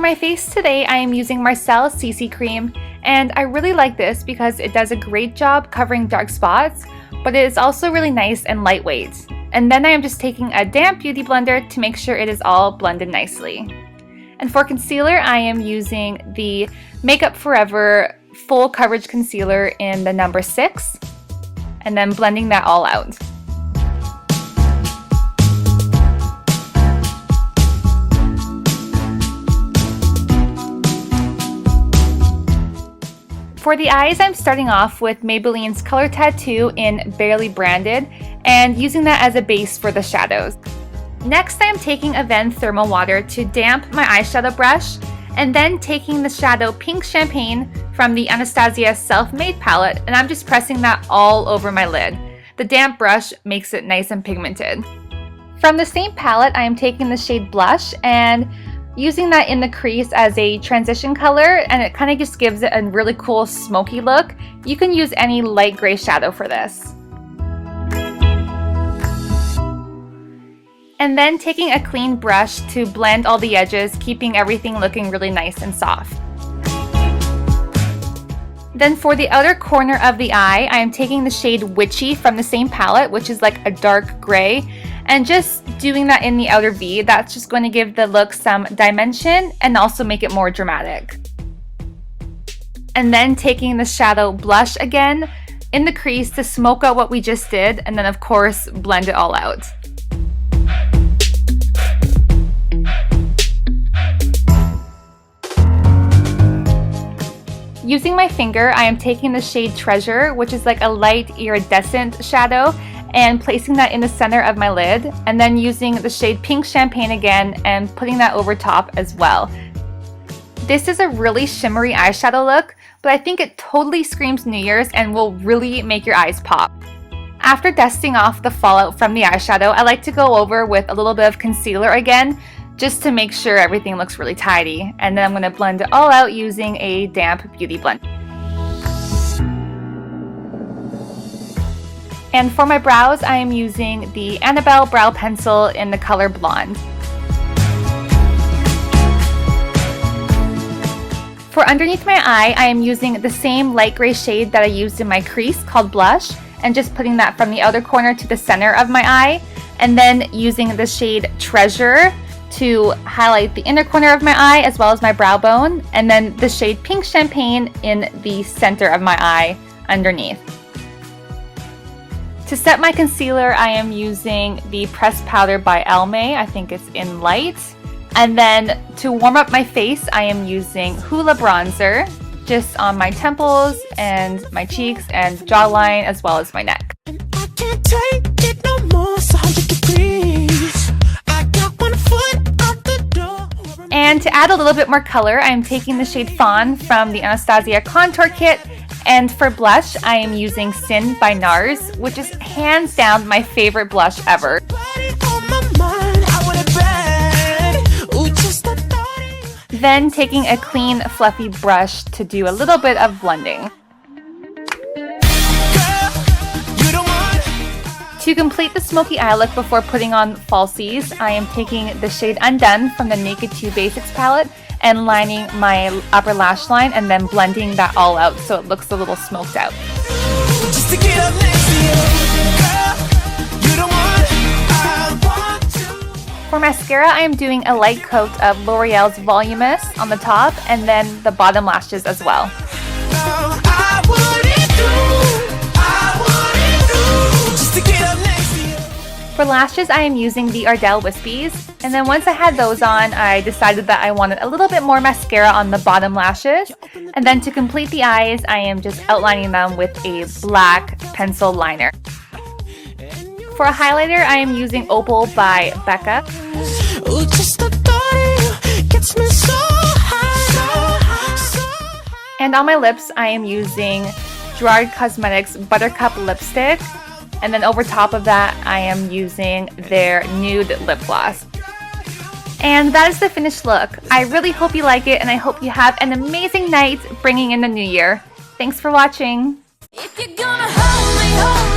my face today, I am using Marcel's CC Cream, and I really like this because it does a great job covering dark spots, but it is also really nice and lightweight. And then I am just taking a damp beauty blender to make sure it is all blended nicely. And for concealer, I am using the Makeup Forever Full Coverage Concealer in the number 6, and then blending that all out. For the eyes, I'm starting off with Maybelline's Color Tattoo in Barely Branded and using that as a base for the shadows. Next, I am taking Avène Thermal Water to damp my eyeshadow brush, and then taking the shadow Pink Champagne from the Anastasia Self-Made palette, and I'm just pressing that all over my lid. The damp brush makes it nice and pigmented. From the same palette, I am taking the shade Blush and using that in the crease as a transition color, and it kind of just gives it a really cool smoky look. You can use any light gray shadow for this. And then taking a clean brush to blend all the edges, keeping everything looking really nice and soft. Then for the outer corner of the eye, I am taking the shade Witchy from the same palette, which is like a dark gray, and just doing that in the outer V. That's just going to give the look some dimension and also make it more dramatic. And then taking the shadow Blush again in the crease to smoke out what we just did, and then of course blend it all out. Using my finger, I am taking the shade Treasure, which is like a light iridescent shadow, and placing that in the center of my lid, and then using the shade Pink Champagne again and putting that over top as well. This is a really shimmery eyeshadow look, but I think it totally screams New Year's and will really make your eyes pop. After dusting off the fallout from the eyeshadow, I like to go over with a little bit of concealer again, just to make sure everything looks really tidy. And then I'm going to blend it all out using a damp beauty blender. And for my brows, I am using the Annabelle Brow Pencil in the color Blonde. For underneath my eye, I am using the same light gray shade that I used in my crease called Blush, and just putting that from the outer corner to the center of my eye, and then using the shade Treasure to highlight the inner corner of my eye as well as my brow bone, and then the shade Pink Champagne in the center of my eye underneath. To set my concealer, I am using the pressed powder by Almay. I think it's in Light. And then to warm up my face, I am using Hoola bronzer just on my temples and my cheeks and jawline as well as my neck. And to add a little bit more color, I am taking the shade Fawn from the Anastasia Contour Kit. And for blush, I am using Sin by NARS, which is hands down my favorite blush ever. Then taking a clean, fluffy brush to do a little bit of blending. To complete the smoky eye look before putting on falsies, I am taking the shade Undone from the Naked 2 Basics palette and lining my upper lash line and then blending that all out so it looks a little smoked out. For mascara, I am doing a light coat of L'Oreal's Voluminous on the top and then the bottom lashes as well. For lashes, I am using the Ardell Wispies, and then once I had those on, I decided that I wanted a little bit more mascara on the bottom lashes, and then to complete the eyes, I am just outlining them with a black pencil liner. For a highlighter, I am using Opal by Becca. And on my lips, I am using Gerard Cosmetics Buttercup Lipstick. And then over top of that, I am using their Nude lip gloss. And that is the finished look. I really hope you like it, and I hope you have an amazing night bringing in the new year. Thanks for watching. If you're gonna hold me,